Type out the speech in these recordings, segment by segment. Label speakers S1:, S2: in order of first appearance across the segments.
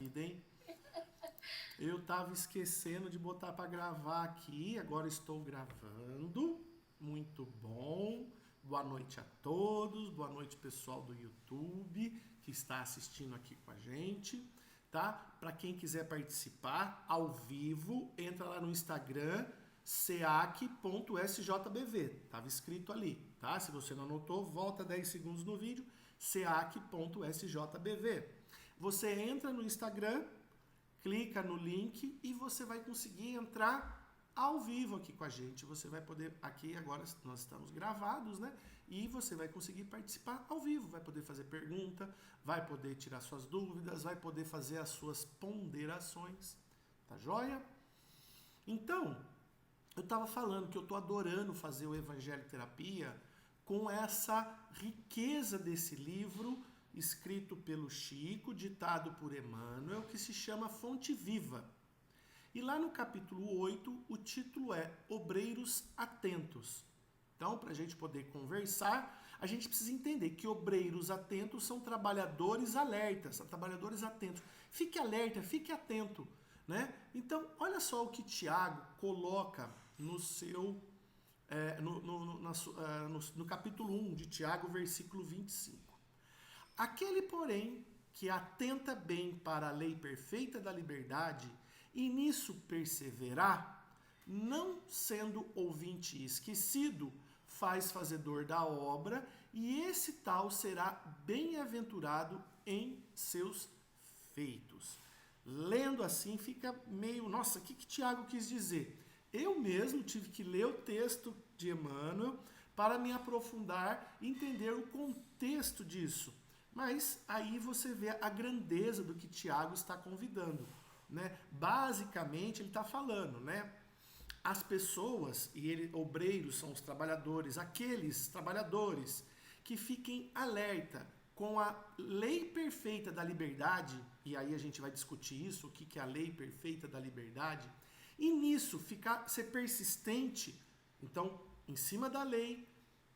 S1: Hein? Eu tava esquecendo de botar para gravar aqui, agora estou gravando. Muito bom. Boa noite a todos, boa noite pessoal do YouTube que está assistindo aqui com a gente, tá? Para quem quiser participar ao vivo, entra lá no Instagram seac.sjbv, tava escrito ali, tá? Se você não anotou, volta 10 segundos no vídeo, seac.sjbv. Você entra no Instagram, clica no link e você vai conseguir entrar ao vivo aqui com a gente. Você vai poder, aqui agora nós estamos gravados, né? E você vai conseguir participar ao vivo, vai poder fazer pergunta, vai poder tirar suas dúvidas, vai poder fazer as suas ponderações, tá joia? Então, eu estava falando que eu estou adorando fazer o Evangelho Terapia com essa riqueza desse livro escrito pelo Chico, ditado por Emmanuel, que se chama Fonte Viva. E lá no capítulo 8, o título é Obreiros Atentos. Então, para a gente poder conversar, a gente precisa entender que obreiros atentos são trabalhadores alertas, são trabalhadores atentos. Fique alerta, fique atento, né? Então, olha só o que Tiago coloca no seu no capítulo 1 de Tiago, versículo 25. Aquele, porém, que atenta bem para a lei perfeita da liberdade e nisso perseverar, não sendo ouvinte esquecido, faz fazedor da obra, e esse tal será bem-aventurado em seus feitos. Lendo assim fica meio, nossa, o que Tiago quis dizer? Eu mesmo tive que ler o texto de Emmanuel para me aprofundar e entender o contexto disso. Mas aí você vê a grandeza do que Tiago está convidando, né? Basicamente ele está falando, né? As pessoas, obreiros são os trabalhadores, aqueles trabalhadores que fiquem alerta com a lei perfeita da liberdade, e aí a gente vai discutir isso, o que é a lei perfeita da liberdade, e nisso ser persistente, então, em cima da lei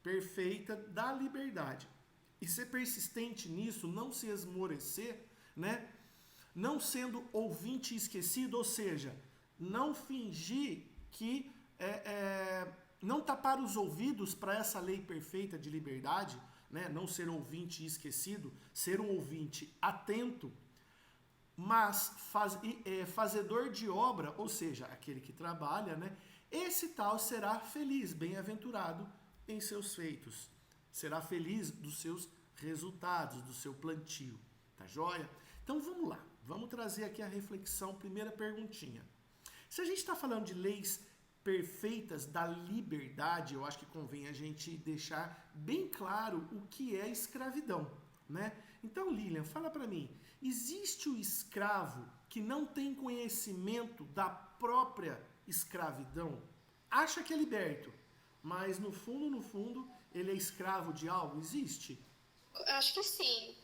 S1: perfeita da liberdade. E ser persistente nisso, não se esmorecer, né? Não sendo ouvinte esquecido, ou seja, não fingir que não tapar os ouvidos para essa lei perfeita de liberdade, né? Não ser ouvinte esquecido, ser um ouvinte atento, mas fazedor de obra, ou seja, aquele que trabalha, né? Esse tal será feliz, bem-aventurado em seus feitos. Será feliz dos seus resultados, do seu plantio. Tá joia? Então vamos lá, vamos trazer aqui a reflexão, primeira perguntinha. Se a gente está falando de leis perfeitas da liberdade, eu acho que convém a gente deixar bem claro o que é escravidão, né? Então, Lilian, fala para mim, existe o escravo que não tem conhecimento da própria escravidão? Acha que é liberto, mas no fundo, ele é escravo de algo? Existe?
S2: Acho que sim.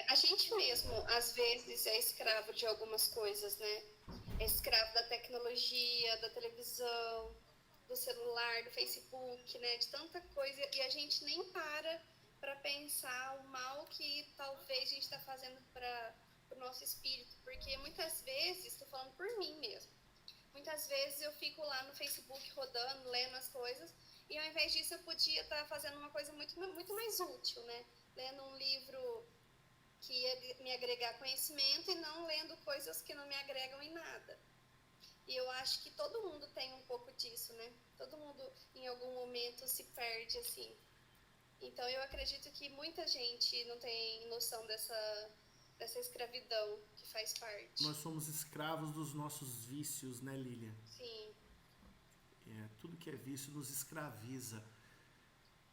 S2: A gente mesmo, às vezes, é escravo de algumas coisas, né? É escravo da tecnologia, da televisão, do celular, do Facebook, né? De tanta coisa. E a gente nem para pensar o mal que talvez a gente está fazendo para o nosso espírito. Porque muitas vezes, estou falando por mim mesmo, muitas vezes eu fico lá no Facebook rodando, lendo as coisas, e ao invés disso eu podia estar fazendo uma coisa muito mais útil, né? Lendo um livro que ia me agregar conhecimento e não lendo coisas que não me agregam em nada. E eu acho que todo mundo tem um pouco disso, né? Todo mundo em algum momento se perde assim. Então eu acredito que muita gente não tem noção dessa escravidão que faz parte.
S1: Nós somos escravos dos nossos vícios, né, Lilian?
S2: Sim.
S1: Tudo que é vício nos escraviza,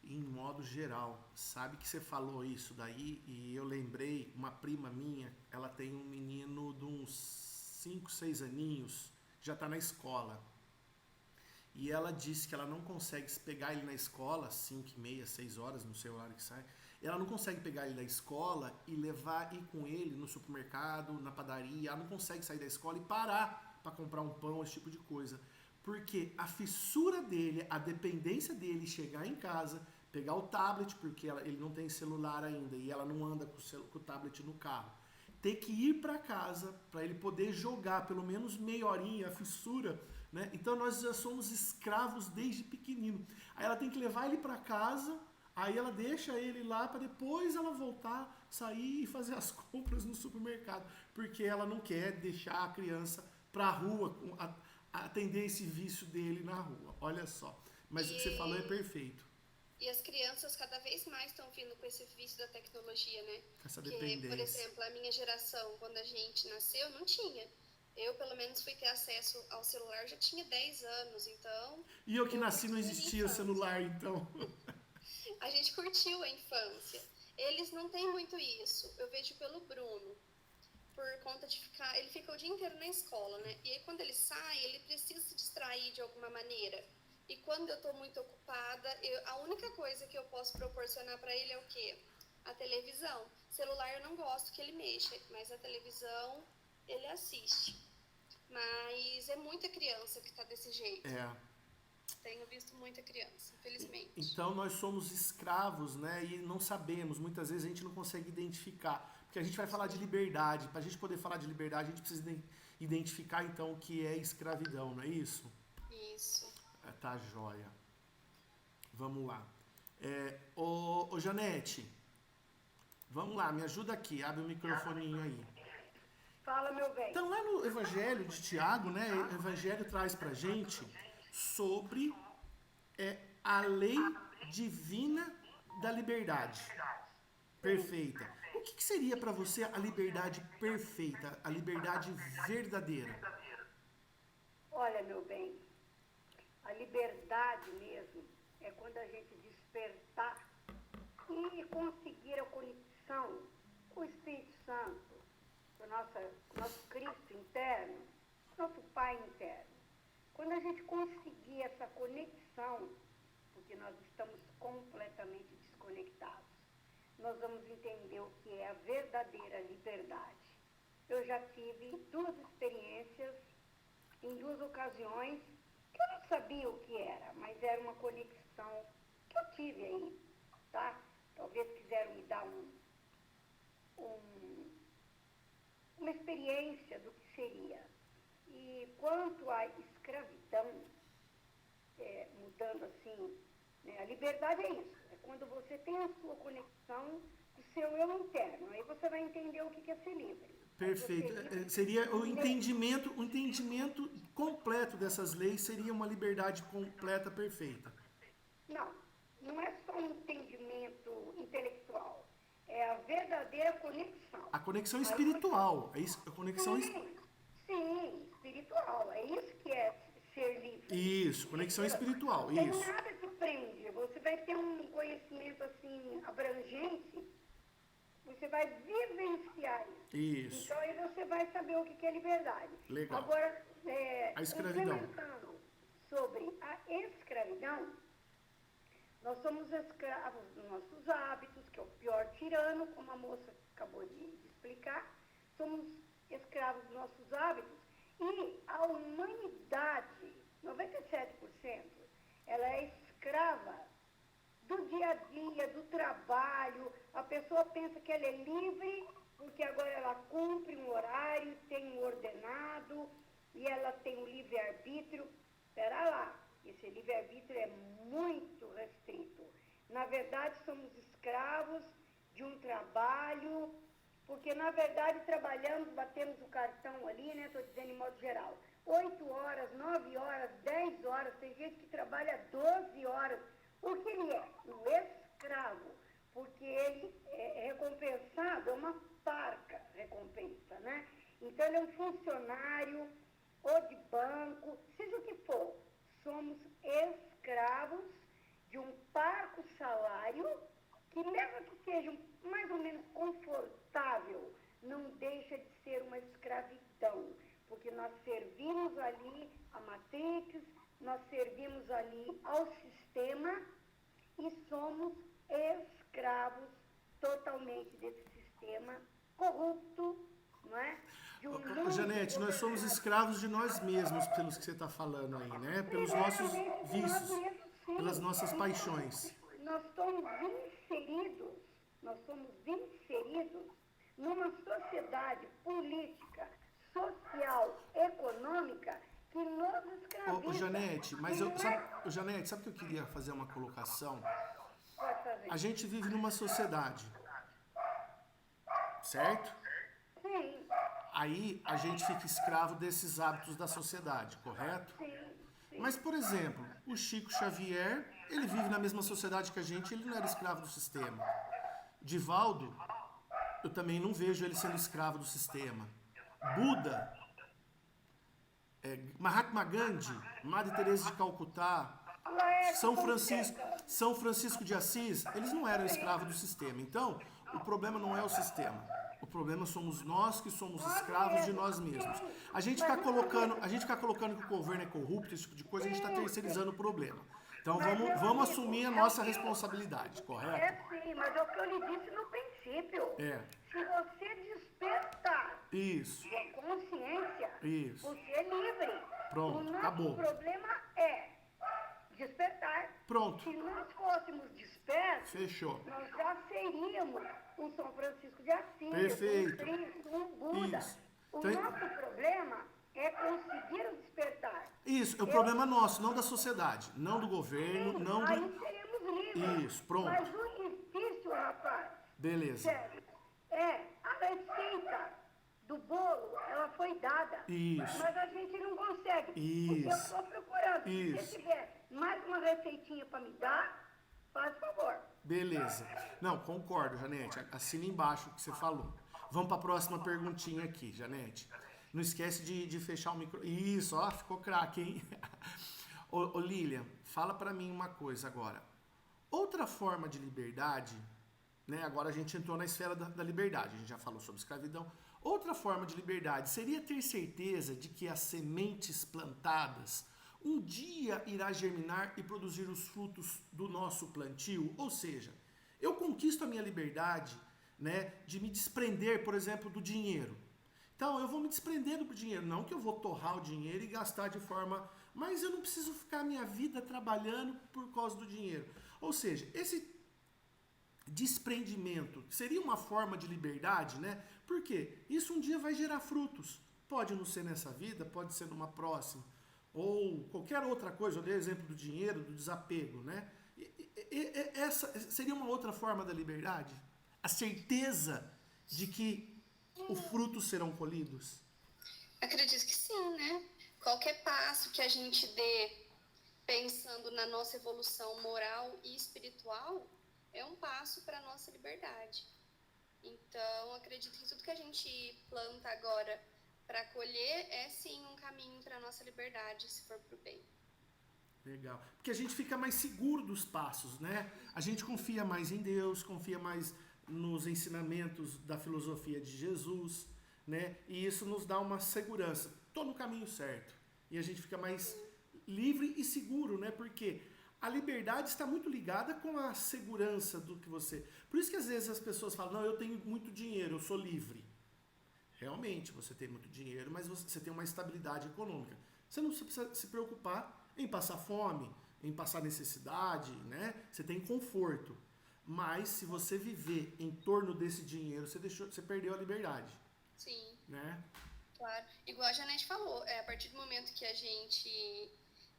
S1: em modo geral. Sabe que você falou isso daí e eu lembrei, uma prima minha, ela tem um menino de uns 5, 6 aninhos, já está na escola. E ela disse que ela não consegue pegar ele na escola, 5 e meia, 6 horas, não sei o horário que sai. Ela não consegue pegar ele da escola e ir com ele no supermercado, na padaria. Ela não consegue sair da escola e parar para comprar um pão, esse tipo de coisa. Porque a fissura dele, a dependência dele chegar em casa, pegar o tablet, porque ele não tem celular ainda e ela não anda com o tablet no carro. ter que ir para casa para ele poder jogar pelo menos meia horinha a fissura, né? Então nós já somos escravos desde pequenino. Aí ela tem que levar ele para casa, aí ela deixa ele lá para depois ela voltar, sair e fazer as compras no supermercado, porque ela não quer deixar a criança para a rua, atender esse vício dele na rua. Olha só. Mas o que você falou é perfeito.
S2: E as crianças cada vez mais estão vindo com esse vício da tecnologia, né?
S1: Essa
S2: Porque,
S1: dependência.
S2: por exemplo, a minha geração, quando a gente nasceu, não tinha. Eu, pelo menos, fui ter acesso ao celular, já tinha 10 anos, então...
S1: E eu que nasci não existia celular, então.
S2: A gente curtiu a infância. Eles não têm muito isso. Eu vejo pelo Bruno, por conta de ficar... Ele fica o dia inteiro na escola, né? E aí, quando ele sai, ele precisa se distrair de alguma maneira. E quando eu estou muito ocupada, a única coisa que eu posso proporcionar para ele é o quê? A televisão. Celular eu não gosto que ele mexa, mas a televisão ele assiste. Mas é muita criança que está desse jeito.
S1: É.
S2: Tenho visto muita criança, infelizmente.
S1: Então nós somos escravos, né? E não sabemos, muitas vezes a gente não consegue identificar. Porque a gente vai falar de liberdade. Para a gente poder falar de liberdade, a gente precisa identificar então o que é escravidão, não é isso?
S2: Isso.
S1: Tá joia. Vamos lá. Ô Janete, vamos lá, me ajuda aqui, abre o microfoninho aí.
S3: Fala, meu bem.
S1: Então lá no Evangelho de Tiago, né, o Evangelho traz pra gente sobre a lei divina da liberdade perfeita. O que seria para você a liberdade perfeita, a liberdade verdadeira?
S3: Olha, meu bem, a liberdade mesmo é quando a gente despertar e conseguir a conexão com o Espírito Santo, com o nosso Cristo interno, nosso Pai interno. Quando a gente conseguir essa conexão, porque nós estamos completamente desconectados, nós vamos entender o que é a verdadeira liberdade. Eu já tive 2 experiências, em 2 ocasiões, que eu não sabia o que era, mas era uma conexão que eu tive aí, tá? Talvez quiseram me dar uma experiência do que seria. E quanto à escravidão, mudando assim, né, a liberdade é isso, é quando você tem a sua conexão com o seu eu interno, aí você vai entender o que é ser livre.
S1: Perfeito. Seria o entendimento completo dessas leis seria uma liberdade completa, perfeita.
S3: Não é só um entendimento intelectual, é a verdadeira conexão.
S1: A conexão espiritual, é isso? A conexão
S3: Sim, espiritual, é isso que é ser livre.
S1: Isso, conexão espiritual,
S3: Não
S1: isso.
S3: tem nada que prende, você vai ter um conhecimento assim abrangente, você vai vivenciar isso.
S1: Isso.
S3: Então aí você vai saber o que é liberdade.
S1: Legal.
S3: Agora,
S1: a escravidão.
S3: Complementando sobre a escravidão, nós somos escravos dos nossos hábitos, que é o pior tirano, como a moça acabou de explicar. Somos escravos dos nossos hábitos. E a humanidade, 97%, ela é escrava do dia a dia, do trabalho. A pessoa pensa que ela é livre porque agora ela cumpre um horário, tem um ordenado e ela tem um livre-arbítrio. Espera lá, esse livre-arbítrio é muito restrito. Na verdade, somos escravos de um trabalho, porque na verdade trabalhamos, batemos o cartão ali, né? Estou dizendo em modo geral, 8 horas, 9 horas, 10 horas, tem gente que trabalha 12 horas. O que ele é? Um escravo, porque ele é recompensado, é uma parca recompensa, né? Então ele é um funcionário, ou de banco, seja o que for. Somos escravos de um parco salário, que mesmo que seja mais ou menos confortável, não deixa de ser uma escravidão, porque nós servimos ali a Matrix, nós servimos ali ao sistema e somos escravos totalmente desse sistema corrupto, não é?
S1: Janete, nós somos escravos de nós mesmos, pelos que você está falando aí, né? Pelos nossos vícios, pelas nossas paixões.
S3: Nós somos inseridos numa sociedade os escravistas.
S1: Ô, Janete, mas
S3: E não é-
S1: Janete, sabe o que eu queria fazer uma colocação?
S3: Pode fazer.
S1: A gente vive numa sociedade, certo?
S3: Sim,
S1: Aí a gente fica escravo desses hábitos da sociedade, correto?
S3: sim, sim.
S1: Mas, por exemplo, o Chico Xavier, ele vive na mesma sociedade que a gente, ele não era escravo do sistema. Divaldo, eu também não vejo ele sendo escravo do sistema. Buda, Mahatma Gandhi, Madre Teresa de Calcutá, São Francisco de Assis, eles não eram escravos do sistema. Então, o problema não é o sistema. O problema somos nós que somos escravos de nós mesmos. A gente fica colocando que o governo é corrupto, esse tipo de coisa, a gente está terceirizando o problema. Então vamos assumir a nossa responsabilidade,
S3: É
S1: correto?
S3: sim, mas é o que eu lhe disse no princípio.
S1: É.
S3: Se você despertar
S1: Isso,
S3: sua consciência,
S1: isso.
S3: você é livre.
S1: Pronto,
S3: o nosso
S1: acabou.
S3: problema é despertar.
S1: Pronto,
S3: Se nós fôssemos despertos,
S1: fechou.
S3: nós já seríamos um São Francisco de Assis,
S1: Perfeito.
S3: um Cristo, um Buda.
S1: Isso.
S3: O
S1: Então-
S3: nosso problema é conseguir o despertar.
S1: Isso, é o problema nosso, não da sociedade, não do governo, não
S3: Aí
S1: do...
S3: seremos livres.
S1: Isso, pronto.
S3: Mas o difícil, rapaz,
S1: Beleza.
S3: sério, a receita do bolo, ela foi dada.
S1: Isso.
S3: Mas a gente não consegue. Porque eu
S1: Isso.
S3: estou procurando.
S1: Isso.
S3: Se tiver mais uma receitinha para me dar, faz favor.
S1: Beleza. Não, concordo, Janete. Assina embaixo o que você falou. Vamos para a próxima perguntinha aqui, Janete. Não esquece de fechar o micro. Isso, ó, ficou craque, hein? Ô, Lilian, fala para mim uma coisa agora. Outra forma de liberdade, né? Agora a gente entrou na esfera da liberdade, a gente já falou sobre escravidão. Outra forma de liberdade seria ter certeza de que as sementes plantadas um dia irá germinar e produzir os frutos do nosso plantio. Ou seja, eu conquisto a minha liberdade, né, de me desprender, por exemplo, do dinheiro. Então, eu vou me desprender do dinheiro. Não que eu vou torrar o dinheiro e gastar de forma... Mas eu não preciso ficar a minha vida trabalhando por causa do dinheiro. Ou seja, esse desprendimento seria uma forma de liberdade, né? Porque isso um dia vai gerar frutos. Pode não ser nessa vida, pode ser numa próxima. Ou qualquer outra coisa. Eu dei o exemplo do dinheiro, do desapego, né? Essa seria uma outra forma da liberdade? A certeza de que os frutos serão colhidos?
S2: Acredito que sim, né? Qualquer passo que a gente dê pensando na nossa evolução moral e espiritual é um passo para a nossa liberdade. Então, acredito que tudo que a gente planta agora para colher é sim um caminho para a nossa liberdade, se for pro bem.
S1: Legal. Porque a gente fica mais seguro dos passos, né? A gente confia mais em Deus, confia mais nos ensinamentos da filosofia de Jesus, né? E isso nos dá uma segurança. Estou no caminho certo. E a gente fica mais livre e seguro, né? Porque a liberdade está muito ligada com a segurança do que você... Por isso que às vezes as pessoas falam, não, eu tenho muito dinheiro, eu sou livre. Realmente, você tem muito dinheiro, mas você tem uma estabilidade econômica. Você não precisa se preocupar em passar fome, em passar necessidade, né? Você tem conforto. Mas se você viver em torno desse dinheiro, você perdeu a liberdade.
S2: Sim.
S1: Né?
S2: Claro. Igual a Janete falou, a partir do momento que a gente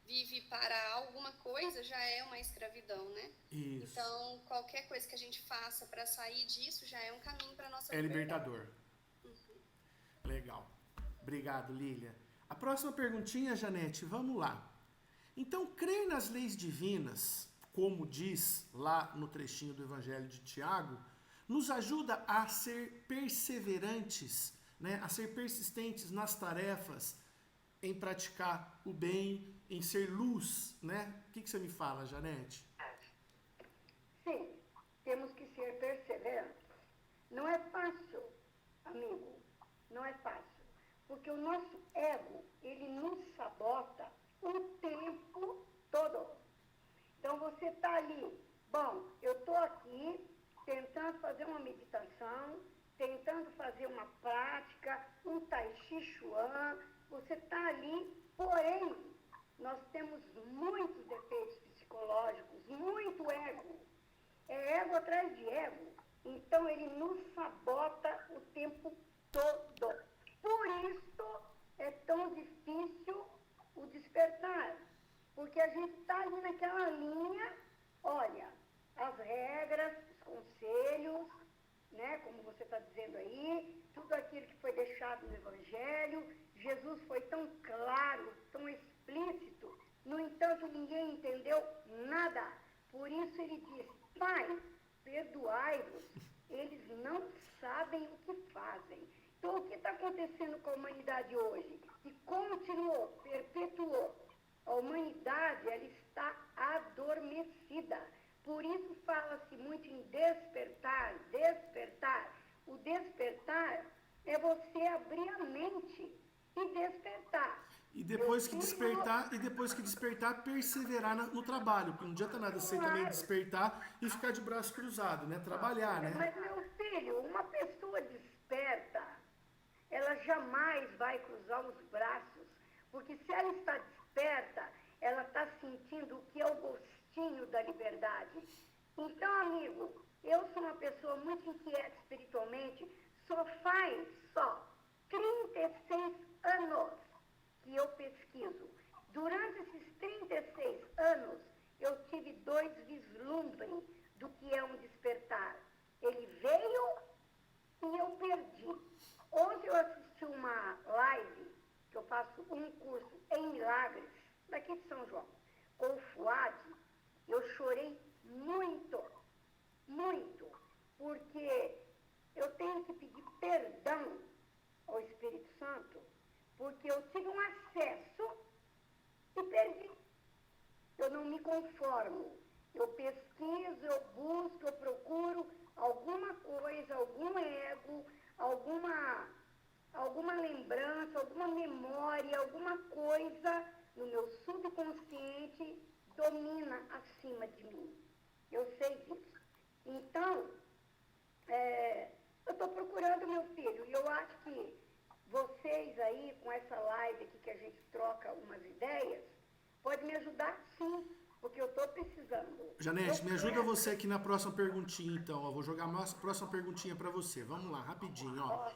S2: vive para alguma coisa, já é uma escravidão, né?
S1: Isso.
S2: Então, qualquer coisa que a gente faça para sair disso já é um caminho para nossa
S1: É
S2: liberdade.
S1: libertador. Legal. Obrigado, Lília. A próxima perguntinha, Janete, vamos lá. Então, crer nas leis divinas, como diz lá no trechinho do Evangelho de Tiago, nos ajuda a ser perseverantes, né? A ser persistentes nas tarefas, em praticar o bem, em ser luz, né? O que você me fala, Janete?
S3: Sim, temos que ser perseverantes. Não é fácil, amigo, não é fácil. Porque o nosso ego, ele nos sabota o tempo todo. Então você está ali, bom, eu estou aqui tentando fazer uma meditação, tentando fazer uma prática, um tai chi chuan, você está ali, porém, nós temos muitos defeitos psicológicos, muito ego. É ego atrás de ego. Então ele nos sabota o tempo todo. Por isso é tão difícil o despertar. explicado no Evangelho, Jesus foi tão claro, tão explícito, no entanto ninguém entendeu nada. Por isso ele disse, Pai, perdoai-vos, eles não sabem o que fazem. Então o que está acontecendo com a humanidade hoje? Que continuou, perpetuou. A humanidade, ela está adormecida. Por isso fala-se muito em despertar, despertar. O despertar é você abrir a mente e despertar.
S1: E depois que despertar, perseverar no trabalho. Porque não adianta nada você também despertar e ficar de braço cruzado, né? Trabalhar, né?
S3: Mas, meu filho, uma pessoa desperta, ela jamais vai cruzar os braços. Porque se ela está desperta, ela está sentindo o que é o gostinho da liberdade. Então, amigo, eu sou uma pessoa muito inquieta espiritualmente, só 36 anos que eu pesquiso. Durante esses 36 anos, eu tive 2 vislumbres do que é um despertar. Ele veio e eu perdi. Hoje eu assisti uma live, que eu faço um curso em milagres, daqui de São João, com o Fuad. Eu chorei muito, muito, porque eu tenho que pedir perdão ao Espírito Santo, porque eu tive um acesso e perdi. Eu não me conformo. Eu pesquiso, eu busco, eu procuro alguma coisa, algum ego, alguma lembrança, alguma memória, alguma coisa no meu subconsciente domina acima de mim. Eu sei disso. Então, eu estou procurando meu filho e eu acho que vocês aí, com essa live aqui que a gente troca umas ideias, pode me ajudar sim, porque eu estou precisando.
S1: Janete, me ajuda você aqui na próxima perguntinha, então. Ó, vou jogar a próxima perguntinha para você. Vamos lá, rapidinho. Ó.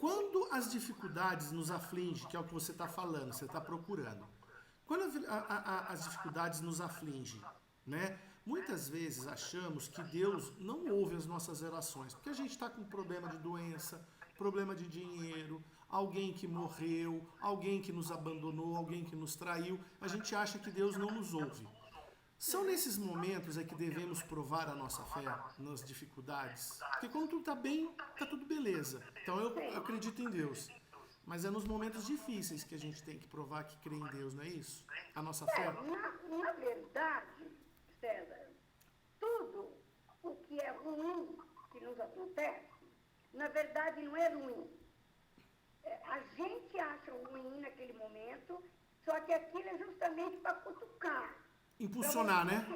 S1: Quando as dificuldades nos afligem, que é o que você está falando, você está procurando. Quando as dificuldades nos afligem, né? Muitas vezes achamos que Deus não ouve as nossas orações, porque a gente está com problema de doença, problema de dinheiro, alguém que morreu, alguém que nos abandonou, alguém que nos traiu. A gente acha que Deus não nos ouve. São nesses momentos é que devemos provar a nossa fé nas dificuldades. Porque quando tudo está bem, está tudo beleza. Então eu acredito em Deus. Mas é nos momentos difíceis que a gente tem que provar que crê em Deus, não é isso? A nossa fé.
S3: Na verdade, César, tudo o que é ruim que nos acontece, na verdade não é ruim. A gente acha ruim naquele momento, só que aquilo é justamente para cutucar.
S1: Impulsionar, né?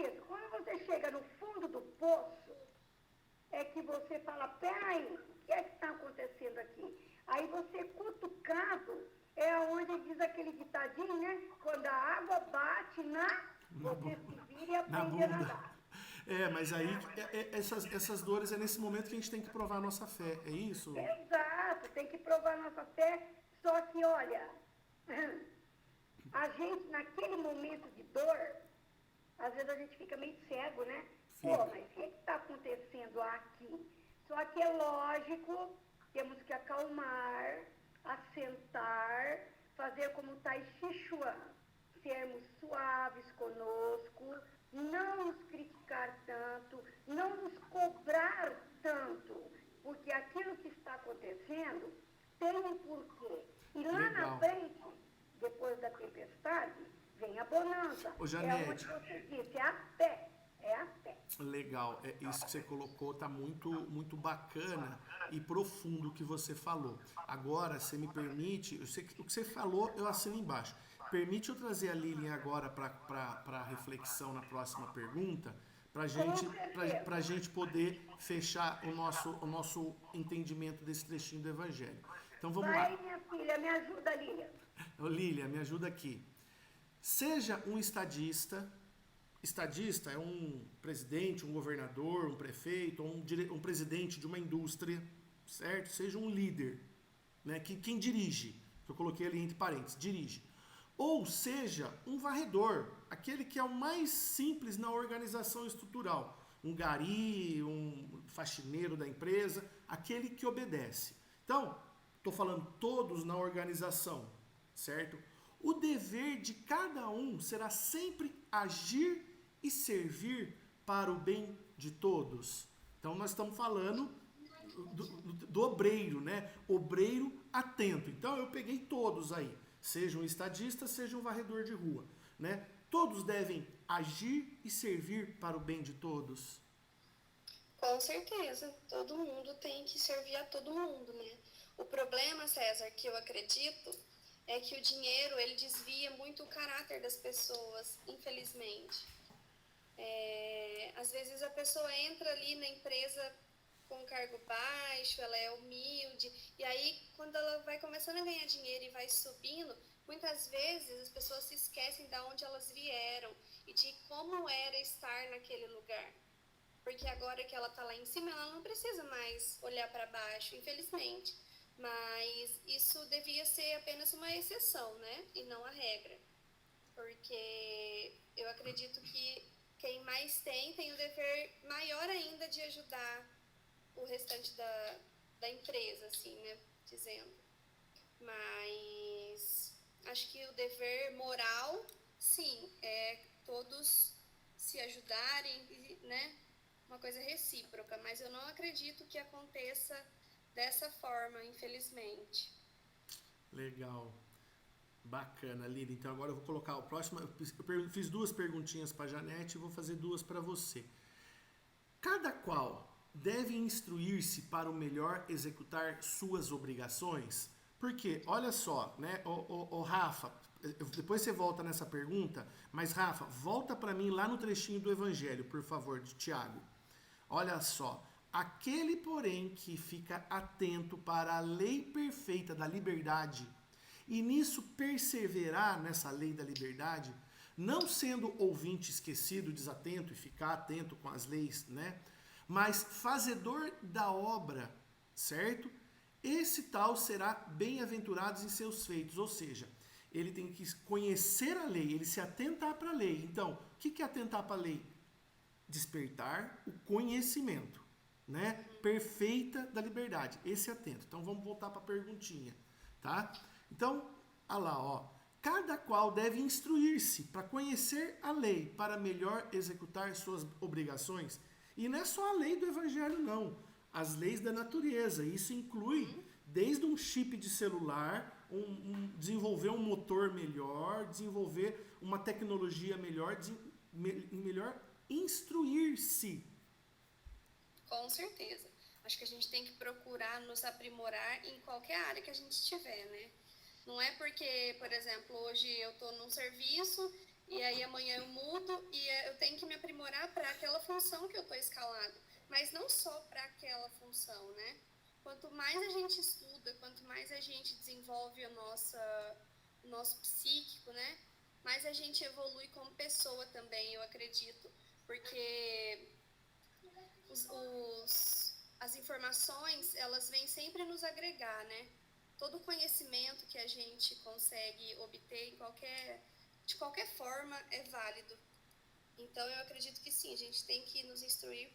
S3: Isso. Quando você chega no fundo do poço, é que você fala, peraí, o que é que está acontecendo aqui? Aí você, cutucado, é onde diz aquele ditadinho, né? Quando a água bate você se vira e aprende a nadar.
S1: Mas aí essas dores é nesse momento que a gente tem que provar a nossa fé, é isso?
S3: Exato, tem que provar a nossa fé, só que, olha, a gente, naquele momento de dor, às vezes a gente fica meio cego, né? Pô, mas o que está acontecendo aqui? Só que é lógico, temos que acalmar, assentar, fazer como Tai Chi Chuan, sermos suaves conosco, não nos criticar tanto, não nos cobrar tanto, porque aquilo que está acontecendo tem um porquê. E lá na frente, depois da tempestade, vem a bonança.
S1: Ô, Janete,
S3: é onde você disse, é a fé. É a fé.
S1: Legal, isso que você colocou tá muito bacana e profundo o que você falou. Agora, você me permite, o que você falou eu assino embaixo. Permite eu trazer a Lilian agora para reflexão na próxima pergunta, para gente poder fechar o nosso entendimento desse trechinho do Evangelho. Então vamos lá.
S3: Vai, minha filha, me ajuda, Lilian.
S1: Lilian, me ajuda aqui. Seja um estadista. Estadista é um presidente, um governador, um prefeito, um presidente de uma indústria, certo? Seja um líder, né? Quem dirige, que eu coloquei ali entre parênteses, dirige. Ou seja, um varredor, aquele que é o mais simples na organização estrutural. Um gari, um faxineiro da empresa, aquele que obedece. Então, estou falando todos na organização, certo? O dever de cada um será sempre agir e servir para o bem de todos. Então nós estamos falando do obreiro, né? Obreiro atento. Então eu peguei todos aí, seja um estadista, seja um varredor de rua, né? Todos devem agir e servir para o bem de todos.
S2: Com certeza, todo mundo tem que servir a todo mundo, né? O problema, César, que eu acredito, é que o dinheiro, ele desvia muito o caráter das pessoas, infelizmente. Às vezes a pessoa entra ali na empresa com cargo baixo, ela é humilde, e aí quando ela vai começando a ganhar dinheiro e vai subindo, muitas vezes as pessoas se esquecem de onde elas vieram e de como era estar naquele lugar. Porque agora que ela está lá em cima, ela não precisa mais olhar para baixo, infelizmente. Mas isso devia ser apenas uma exceção, né? E não a regra. Porque eu acredito que quem mais tem o dever maior ainda de ajudar o restante da empresa, assim, né? Dizendo. Mas acho que o dever moral, sim, é todos se ajudarem, né? Uma coisa recíproca, mas eu não acredito que aconteça dessa forma, infelizmente.
S1: Legal. Bacana, Lili. Então agora eu vou colocar o próximo. Eu fiz 2 perguntinhas para a Janete e vou fazer 2 para você. Cada qual deve instruir-se para o melhor executar suas obrigações? Porque, olha só, né, Rafa, depois você volta nessa pergunta, mas Rafa, volta para mim lá no trechinho do Evangelho, por favor, de Tiago. Olha só, aquele, porém, que fica atento para a lei perfeita da liberdade e nisso perseverar nessa lei da liberdade, não sendo ouvinte esquecido, desatento e ficar atento com as leis, né? Mas fazedor da obra, certo? Esse tal será bem-aventurado em seus feitos, ou seja, ele tem que conhecer a lei, ele se atentar para a lei. Então, o que é atentar para a lei? Despertar o conhecimento, né? Perfeita da liberdade. Esse é atento. Então vamos voltar para a perguntinha, tá? Então, olha lá, ó. Cada qual deve instruir-se para conhecer a lei, para melhor executar suas obrigações. E não é só a lei do evangelho, não. As leis da natureza. Isso inclui desde um chip de celular, desenvolver um motor melhor, desenvolver uma tecnologia melhor, melhor instruir-se.
S2: Com certeza. Acho que a gente tem que procurar nos aprimorar em qualquer área que a gente estiver, né? Não é porque, por exemplo, hoje eu estou num serviço e aí amanhã eu mudo e eu tenho que me aprimorar para aquela função que eu estou escalado. Mas não só para aquela função, né? Quanto mais a gente estuda, quanto mais a gente desenvolve o nosso psíquico, né? Mais a gente evolui como pessoa também, eu acredito. Porque as informações, elas vêm sempre nos agregar, né? Todo conhecimento que a gente consegue obter de qualquer forma é válido. Então, eu acredito que sim, a gente tem que nos instruir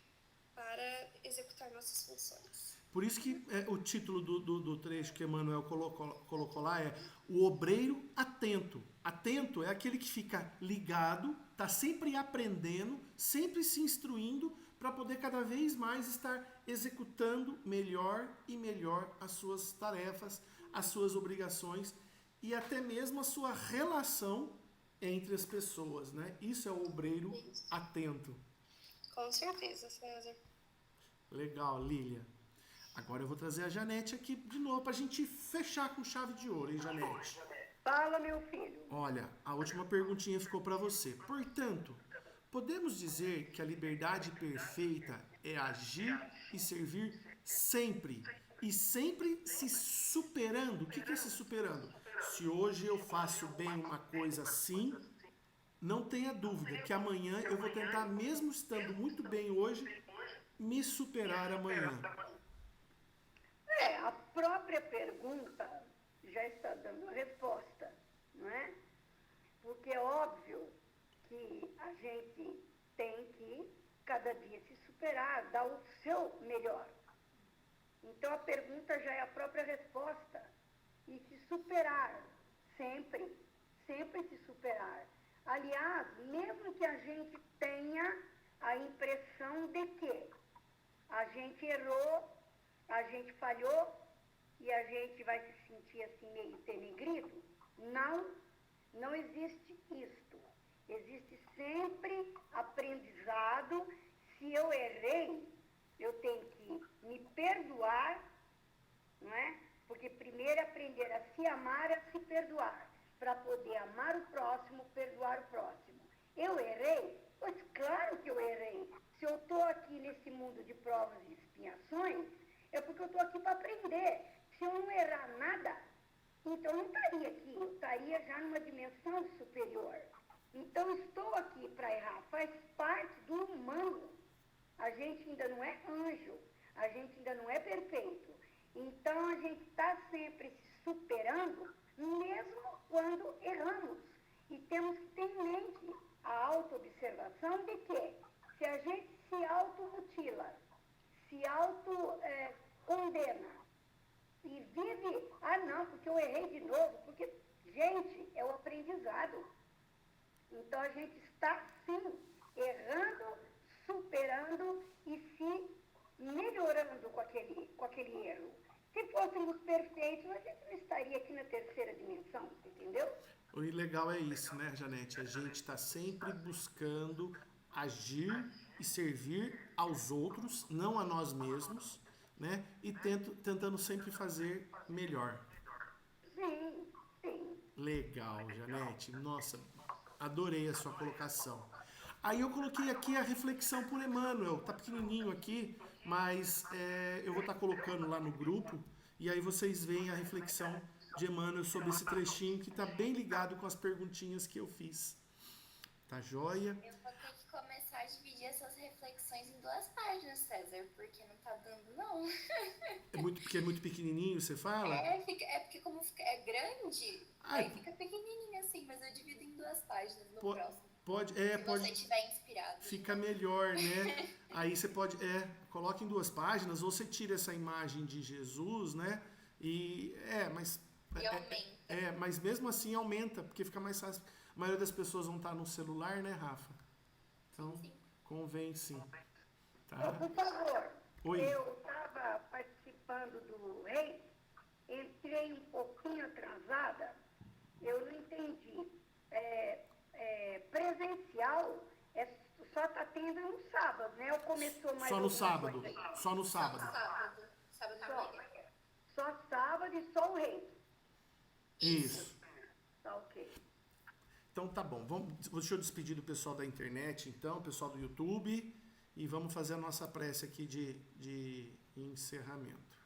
S2: para executar nossas funções.
S1: Por isso que o título do trecho que Emmanuel colocou lá é o obreiro atento. Atento é aquele que fica ligado, está sempre aprendendo, sempre se instruindo para poder cada vez mais estar executando melhor e melhor as suas tarefas, as suas obrigações e até mesmo a sua relação entre as pessoas, né? Isso é o obreiro atento.
S2: Com certeza, César.
S1: Legal, Lília. Agora eu vou trazer a Janete aqui de novo para a gente fechar com chave de ouro, hein, Janete?
S3: Fala, meu filho.
S1: Olha, a última perguntinha ficou para você. Portanto, podemos dizer que a liberdade perfeita é agir e servir sempre. E sempre se superando. O que é se superando? Se hoje eu faço bem uma coisa assim, não tenha dúvida que amanhã eu vou tentar, mesmo estando muito bem hoje, me superar amanhã.
S3: A própria pergunta já está dando a resposta, não é? Porque é óbvio que a gente tem que cada dia se superar, dar o seu melhor. Então a pergunta já é a própria resposta. e se superar, sempre, sempre se superar. Aliás, mesmo que a gente tenha a impressão de que a gente errou, a gente falhou e a gente vai se sentir assim meio denegrido, não existe isto. Existe sempre aprendizado. Se eu errei, eu tenho que me perdoar, não é? Porque primeiro aprender a se amar, a se perdoar, para poder amar o próximo, perdoar o próximo. Eu errei? Pois claro que eu errei. Se eu estou aqui nesse mundo de provas e expiações, é porque eu estou aqui para aprender. Se eu não errar nada, então eu não estaria aqui, eu estaria já numa dimensão superior. Então estou aqui para errar, faz parte do humano. A gente ainda não é anjo, a gente ainda não é perfeito. Então a gente está sempre se superando, mesmo quando erramos. E temos que ter em mente a autoobservação de que se a gente se automutila, se autocondena e vive, não, porque eu errei de novo, porque, gente, é o aprendizado. Então a gente está sim errando, superando e se melhorando com aquele erro. Se fôssemos perfeitos, a gente não estaria aqui na terceira dimensão, entendeu?
S1: O legal é isso, né, Janete? A gente está sempre buscando agir e servir aos outros, não a nós mesmos, né? E tentando sempre fazer melhor.
S3: Sim, sim.
S1: Legal, Janete. Nossa, adorei a sua colocação. Aí eu coloquei aqui a reflexão por Emmanuel. Tá pequenininho aqui, mas eu vou estar colocando lá no grupo. E aí vocês veem a reflexão de Emmanuel sobre esse trechinho que tá bem ligado com as perguntinhas que eu fiz. Tá joia?
S4: Eu vou ter que começar a dividir essas reflexões em 2 páginas, César, porque não tá dando, não.
S1: Porque é muito pequenininho, você fala?
S4: Porque como é grande, aí fica pequenininho assim, mas eu divido em 2 páginas no próximo. Se você estiver inspirado.
S1: Fica melhor, né? Aí você pode, coloca em 2 páginas, ou você tira essa imagem de Jesus, né? E
S4: aumenta.
S1: Mas mesmo assim aumenta, porque fica mais fácil. A maioria das pessoas vão estar no celular, né, Rafa? Então,
S4: sim.
S1: convém sim. Tá?
S3: Por favor,
S1: Oi.
S3: Eu estava participando do REI, entrei um pouquinho atrasada, eu não entendi. Presencial só está tendo no sábado, né? Ou começou mais
S1: Só no
S3: alguma
S1: sábado.
S3: coisa aí?
S1: Só no sábado.
S4: Sábado na
S3: Só,
S4: manhã.
S3: só sábado e só o REI.
S1: Isso.
S3: Tá ok.
S1: Então tá bom. Deixa eu despedir do pessoal da internet, então, pessoal do YouTube, e vamos fazer a nossa prece aqui de encerramento.